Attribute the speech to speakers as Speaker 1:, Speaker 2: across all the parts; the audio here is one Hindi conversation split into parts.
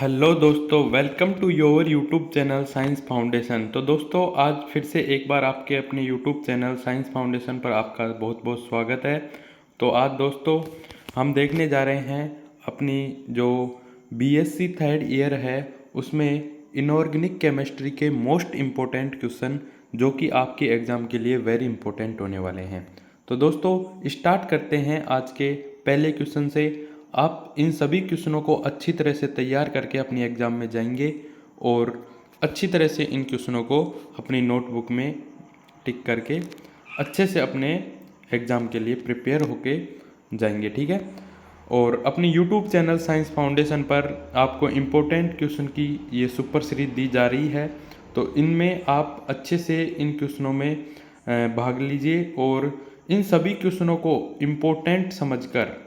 Speaker 1: हेलो दोस्तों, welcome to your YouTube channel science foundation. तो दोस्तों, आज फिर से एक बार आपके अपने यूट्यूब चैनल साइंस फाउंडेशन पर आपका बहुत बहुत स्वागत है। तो आज दोस्तों हम देखने जा रहे हैं अपनी जो बीएससी थर्ड ईयर है उसमें इनऑर्गेनिक केमिस्ट्री के मोस्ट इम्पोर्टेंट क्वेश्चन जो कि आपके एग्ज़ाम के लिए वेरी इंपॉर्टेंट होने वाले हैं। तो दोस्तों स्टार्ट करते हैं आज के पहले क्वेश्चन से। आप इन सभी क्वेश्चनों को अच्छी तरह से तैयार करके अपनी एग्ज़ाम में जाएंगे और अच्छी तरह से इन क्वेश्चनों को अपनी नोटबुक में टिक करके अच्छे से अपने एग्ज़ाम के लिए प्रिपेयर होके जाएंगे, ठीक है। और अपनी यूट्यूब चैनल साइंस फाउंडेशन पर आपको इम्पोर्टेंट क्वेश्चन की ये सुपर सीरीज दी जा रही है। तो इनमें आप अच्छे से इन क्वेश्चनों में भाग लीजिए और इन सभी क्वेश्चनों को इम्पोर्टेंट समझकर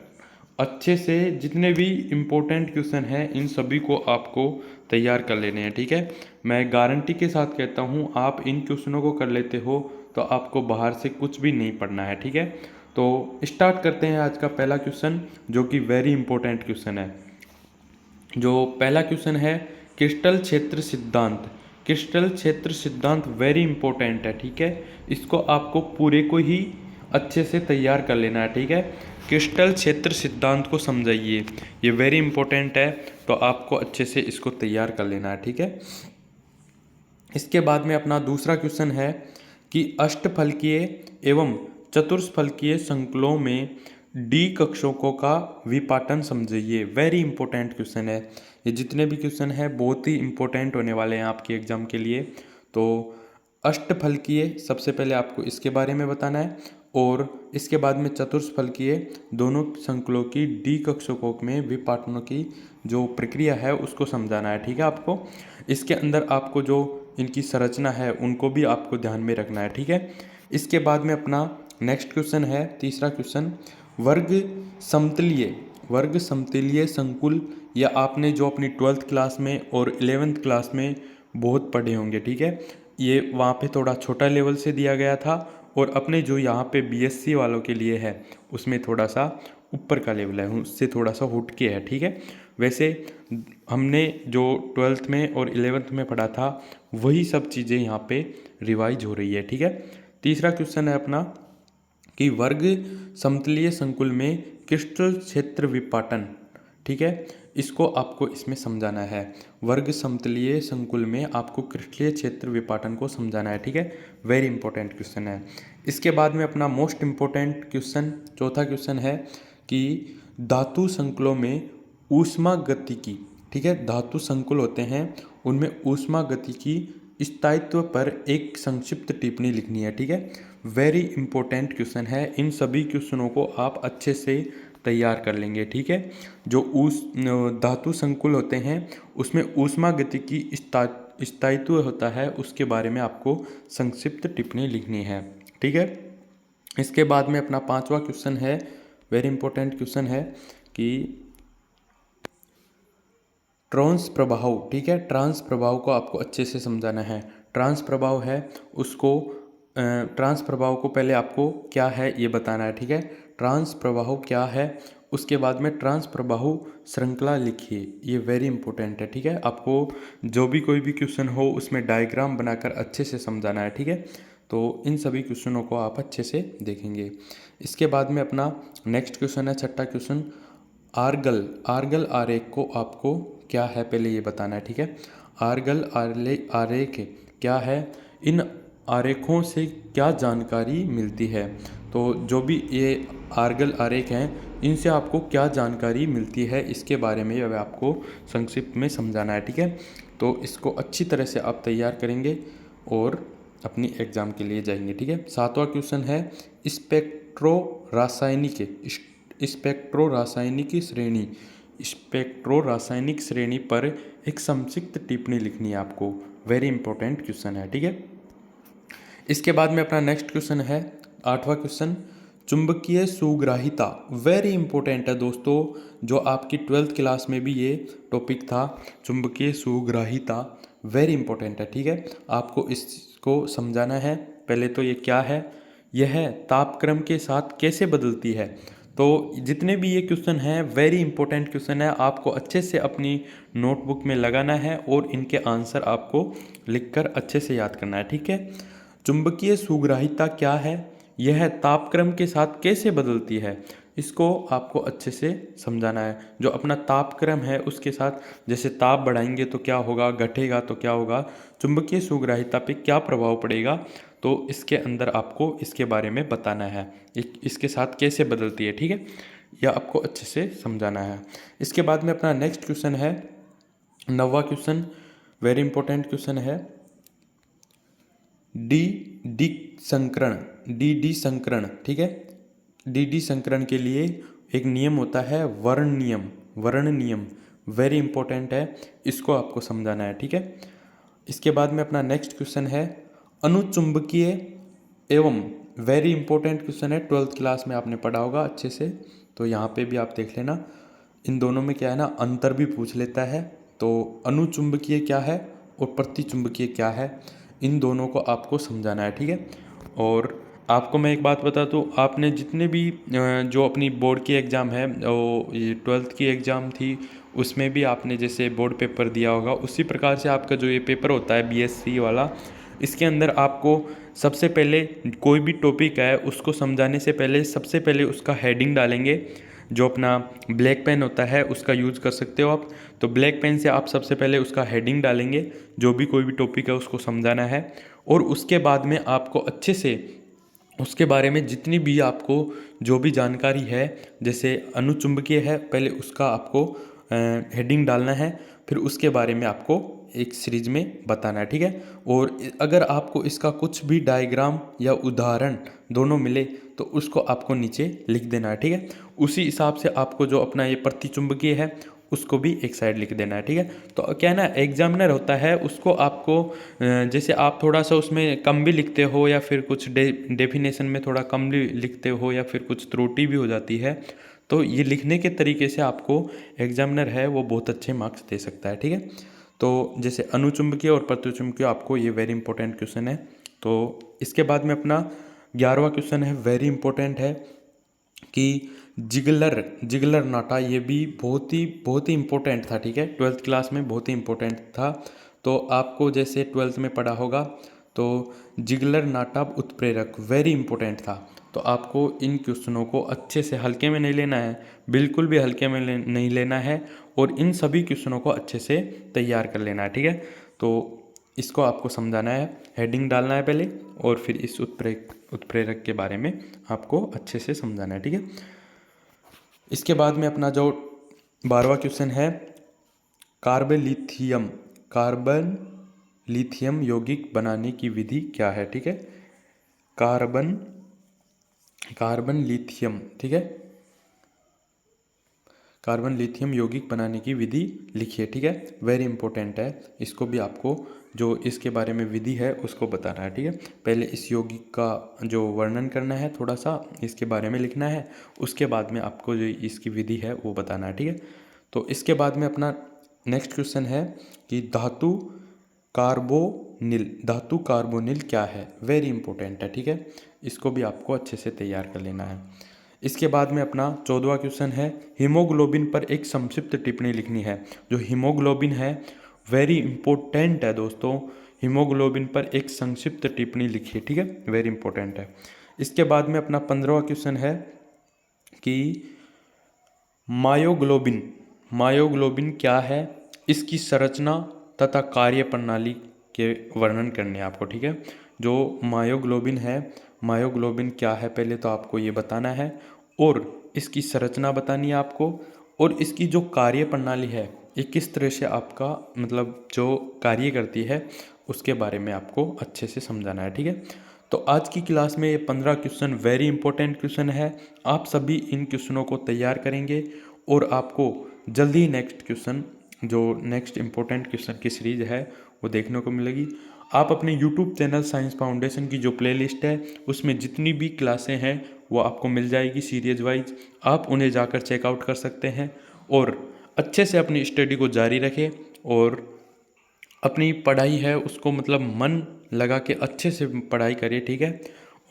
Speaker 1: अच्छे से जितने भी इम्पोर्टेंट क्वेश्चन हैं इन सभी को आपको तैयार कर लेने हैं, ठीक है। मैं गारंटी के साथ कहता हूँ, आप इन क्वेश्चनों को कर लेते हो तो आपको बाहर से कुछ भी नहीं पढ़ना है, ठीक है। तो स्टार्ट करते हैं आज का पहला क्वेश्चन जो कि वेरी इंपॉर्टेंट क्वेश्चन है। जो पहला क्वेश्चन है क्रिस्टल क्षेत्र सिद्धांत। क्रिस्टल क्षेत्र सिद्धांत वेरी इंपॉर्टेंट है, ठीक है। इसको आपको पूरे को ही अच्छे से तैयार कर लेना है, ठीक है। क्रिस्टल क्षेत्र सिद्धांत को समझाइए, ये वेरी इंपॉर्टेंट है, तो आपको अच्छे से इसको तैयार कर लेना है, ठीक है। इसके बाद में अपना दूसरा क्वेश्चन है कि अष्टफलकीय एवं चतुष्फलकीय संकुलों में डी कक्षकों का विपाटन समझिए। वेरी इंपॉर्टेंट क्वेश्चन है। ये जितने भी क्वेश्चन हैं बहुत ही इंपॉर्टेंट होने वाले हैं आपके एग्जाम के लिए। तो अष्टफलकीय सबसे पहले आपको इसके बारे में बताना है और इसके बाद में चतुष्फलकीय दोनों संकुलों की डी कक्षकों में विपाटनों की जो प्रक्रिया है उसको समझाना है, ठीक है। आपको इसके अंदर आपको जो इनकी संरचना है उनको भी आपको ध्यान में रखना है, ठीक है। इसके बाद में अपना नेक्स्ट क्वेश्चन है तीसरा क्वेश्चन वर्ग समतलीय संकुल। या आपने जो अपनी 12th क्लास में और 11th क्लास में बहुत पढ़े होंगे, ठीक है। ये वहाँ पे थोड़ा छोटा लेवल से दिया गया था और अपने जो यहाँ पे बीएससी वालों के लिए है उसमें थोड़ा सा ऊपर का लेवल है, उससे थोड़ा सा हट के है, ठीक है। वैसे हमने जो 12th में और 11th में पढ़ा था वही सब चीज़ें यहाँ पे रिवाइज हो रही है, ठीक है। तीसरा क्वेश्चन है अपना कि वर्ग समतलीय संकुल में क्रिस्टल क्षेत्र विपाटन, ठीक है। इसको आपको इसमें समझाना है। वर्ग समतलीय संकुल में आपको क्रिस्टलीय क्षेत्र विपाटन को समझाना है, ठीक है। वेरी इंपॉर्टेंट क्वेश्चन है। इसके बाद में अपना मोस्ट इम्पोर्टेंट क्वेश्चन चौथा क्वेश्चन है कि धातु संकुलों में ऊष्मा गतिकी, ठीक है। धातु संकुल होते हैं उनमें ऊष्मा गतिकी स्थायित्व पर एक संक्षिप्त टिप्पणी लिखनी है, ठीक है। वेरी इंपॉर्टेंट क्वेश्चन है। इन सभी क्वेश्चनों को आप अच्छे से तैयार कर लेंगे, ठीक है। जो धातु संकुल होते हैं उसमें ऊष्मा गतिकी स्थायित्व होता है उसके बारे में आपको संक्षिप्त टिप्पणी लिखनी है, ठीक है। इसके बाद में अपना पांचवा क्वेश्चन है, वेरी इंपॉर्टेंट क्वेश्चन है कि ट्रांस प्रभाव, ठीक है। ट्रांस प्रभाव को आपको अच्छे से समझाना है। ट्रांस प्रभाव है उसको ट्रांस प्रभाव को पहले आपको क्या है ये बताना है, ठीक है। ट्रांस प्रभाव क्या है, उसके बाद में ट्रांस प्रभाव श्रृंखला लिखिए, ये वेरी इंपॉर्टेंट है, ठीक है। आपको जो भी कोई भी क्वेश्चन हो उसमें डायग्राम बनाकर अच्छे से समझाना है, ठीक है। तो इन सभी क्वेश्चनों को आप अच्छे से देखेंगे। इसके बाद में अपना नेक्स्ट क्वेश्चन है छठा क्वेश्चन आर्गल आर्गल आरेख को आपको क्या है पहले ये बताना है, ठीक है। आर्गल आरेख क्या है, इन आरेखों से क्या जानकारी मिलती है। तो जो भी ये आर्गल आरेख हैं इनसे आपको क्या जानकारी मिलती है इसके बारे में अब आपको संक्षिप्त में समझाना है, ठीक है। तो इसको अच्छी तरह से आप तैयार करेंगे और अपनी एग्ज़ाम के लिए जाएंगे, ठीक है। सातवां क्वेश्चन है स्पेक्ट्रो रासायनिक श्रेणी पर एक संक्षिप्त टिप्पणी लिखनी है आपको। वेरी इंपॉर्टेंट क्वेश्चन है, ठीक है। इसके बाद में अपना नेक्स्ट क्वेश्चन है आठवां क्वेश्चन चुंबकीय सुग्राहिता। वेरी इंपॉर्टेंट है दोस्तों, जो आपकी 12th क्लास में भी ये टॉपिक था, चुंबकीय सुग्राहिता। वेरी इंपॉर्टेंट है, ठीक है। आपको इसको समझाना है। पहले तो ये क्या है, यह तापक्रम के साथ कैसे बदलती है। तो जितने भी ये क्वेश्चन हैं वेरी इंपॉर्टेंट क्वेश्चन है, आपको अच्छे से अपनी नोटबुक में लगाना है और इनके आंसर आपको लिखकर अच्छे से याद करना है, ठीक है। चुंबकीय सुग्राहिता क्या है, यह तापक्रम के साथ कैसे बदलती है, इसको आपको अच्छे से समझाना है। जो अपना तापक्रम है उसके साथ, जैसे ताप बढ़ाएंगे तो क्या होगा, घटेगा तो क्या होगा, चुंबकीय सुग्राहिता पे क्या प्रभाव पड़ेगा, तो इसके अंदर आपको इसके बारे में बताना है, इसके साथ कैसे बदलती है, ठीक है। यह आपको अच्छे से समझाना है। इसके बाद में अपना नेक्स्ट क्वेश्चन है 9वां क्वेश्चन, वेरी इंपॉर्टेंट क्वेश्चन है। डी संकरण, डी संकरण, ठीक है। डी संकरण के लिए एक नियम होता है वर्ण नियम, वर्ण नियम वेरी इंपॉर्टेंट है, इसको आपको समझाना है, ठीक है। इसके बाद में अपना नेक्स्ट क्वेश्चन है अनुचुंबकीय एवं, वेरी इंपॉर्टेंट क्वेश्चन है, 12th क्लास में आपने पढ़ा होगा अच्छे से, तो यहाँ पे भी आप देख लेना। इन दोनों में क्या है ना, अंतर भी पूछ लेता है। तो अनुचुंबकीय क्या है और प्रतिचुंबकीय क्या है, इन दोनों को आपको समझाना है, ठीक है। और आपको मैं एक बात बता दूँ, आपने जितने भी जो अपनी बोर्ड की एग्ज़ाम है, वो ये 12th की एग्ज़ाम थी, उसमें भी आपने जैसे बोर्ड पेपर दिया होगा, उसी प्रकार से आपका जो ये पेपर होता है बीएससी वाला, इसके अंदर आपको सबसे पहले कोई भी टॉपिक है उसको समझाने से पहले सबसे पहले उसका हेडिंग डालेंगे। जो अपना ब्लैक पेन होता है उसका यूज़ कर सकते हो आप, तो ब्लैक पेन से आप सबसे पहले उसका हेडिंग डालेंगे, जो भी कोई भी टॉपिक है उसको समझाना है। और उसके बाद में आपको अच्छे से उसके बारे में जितनी भी आपको जो भी जानकारी है, जैसे अनुचुंबकीय है पहले उसका आपको हेडिंग डालना है, फिर उसके बारे में आपको एक सीरीज में बताना है, ठीक है। और अगर आपको इसका कुछ भी डायग्राम या उदाहरण दोनों मिले तो उसको आपको नीचे लिख देना है, ठीक है। उसी हिसाब से आपको जो अपना ये प्रतिचुंबकीय है उसको भी एक साइड लिख देना है, ठीक है। तो क्या है ना, एग्जामिनर होता है उसको आपको जैसे आप थोड़ा सा उसमें कम भी लिखते हो या फिर कुछ डेफिनेशन में थोड़ा कम भी लिखते हो या फिर कुछ त्रुटि भी हो जाती है, तो ये लिखने के तरीके से आपको एग्जामिनर है वो बहुत अच्छे मार्क्स दे सकता है, ठीक है। तो जैसे अनुचुंबकीय और प्रतिचुंबकीय आपको ये वेरी इंपॉर्टेंट क्वेश्चन है। तो इसके बाद में अपना 11वां क्वेश्चन है, वेरी इंपॉर्टेंट है कि जिगलर, जिगलर नाटा, ये भी बहुत ही इंपॉर्टेंट था, ठीक है। 12th क्लास में बहुत ही इंपॉर्टेंट था। तो आपको जैसे 12th में पढ़ा होगा, तो जिगलर नाटाब उत्प्रेरक वेरी इंपॉर्टेंट था। तो आपको इन क्वेश्चनों को अच्छे से हल्के में नहीं लेना है, बिल्कुल भी हल्के में नहीं लेना है, और इन सभी क्वेश्चनों को अच्छे से तैयार कर लेना है, ठीक है। तो इसको आपको समझाना है, हेडिंग डालना है पहले, और फिर इस उत्प्रेरक के बारे में आपको अच्छे से समझाना है, ठीक है। इसके बाद में अपना जो 12वां क्वेश्चन है कार्बन लिथियम यौगिक बनाने की विधि क्या है, ठीक है। कार्बन लिथियम, ठीक है, कार्बन लिथियम यौगिक बनाने की विधि लिखिए, ठीक है। वेरी इंपॉर्टेंट है, इसको भी आपको जो इसके बारे में विधि है उसको बताना है, ठीक है। पहले इस यौगिक का जो वर्णन करना है, थोड़ा सा इसके बारे में लिखना है, उसके बाद में आपको जो इसकी विधि है वो बताना है, ठीक है। तो इसके बाद में अपना नेक्स्ट क्वेश्चन है कि धातु कार्बोनिल क्या है, वेरी इंपॉर्टेंट है, ठीक है। इसको भी आपको अच्छे से तैयार कर लेना है। इसके बाद में अपना 14वां क्वेश्चन है हीमोग्लोबिन पर एक संक्षिप्त टिप्पणी लिखनी है। जो हीमोग्लोबिन है वेरी इंपॉर्टेंट है दोस्तों, हीमोग्लोबिन पर एक संक्षिप्त टिप्पणी लिखिए, ठीक है, वेरी इंपॉर्टेंट है। इसके बाद में अपना 15वां क्वेश्चन है कि मायोग्लोबिन क्या है, इसकी संरचना तथा कार्य प्रणाली के वर्णन करने हैं आपको, ठीक है। जो मायोग्लोबिन है, मायोग्लोबिन क्या है पहले तो आपको ये बताना है, और इसकी संरचना बतानी है आपको, और इसकी जो कार्य प्रणाली है ये किस तरह से आपका मतलब जो कार्य करती है उसके बारे में आपको अच्छे से समझाना है, ठीक है। तो आज की क्लास में ये 15 क्वेश्चन वेरी इंपॉर्टेंट क्वेश्चन है, आप सभी इन क्वेश्चनों को तैयार करेंगे और आपको जल्दी नेक्स्ट क्वेश्चन, जो नेक्स्ट इंपॉर्टेंट क्वेश्चन की सीरीज है वो देखने को मिलेगी। आप अपने यूट्यूब चैनल साइंस फाउंडेशन की जो प्लेलिस्ट है उसमें जितनी भी क्लासें हैं वो आपको मिल जाएगी सीरीज वाइज, आप उन्हें जाकर चेकआउट कर सकते हैं और अच्छे से अपनी स्टडी को जारी रखें और अपनी पढ़ाई है उसको मतलब मन लगा के अच्छे से पढ़ाई करिए, ठीक है।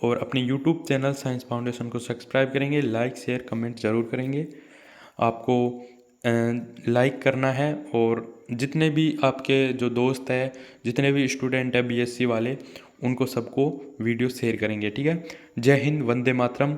Speaker 1: और अपने यूट्यूब चैनल साइंस फाउंडेशन को सब्सक्राइब करेंगे, लाइक शेयर कमेंट ज़रूर करेंगे। आपको लाइक करना है और जितने भी आपके जो दोस्त हैं, जितने भी स्टूडेंट हैं बीएससी वाले, उनको सबको वीडियो शेयर करेंगे। ठीक है। जय हिंद, वंदे मातरम।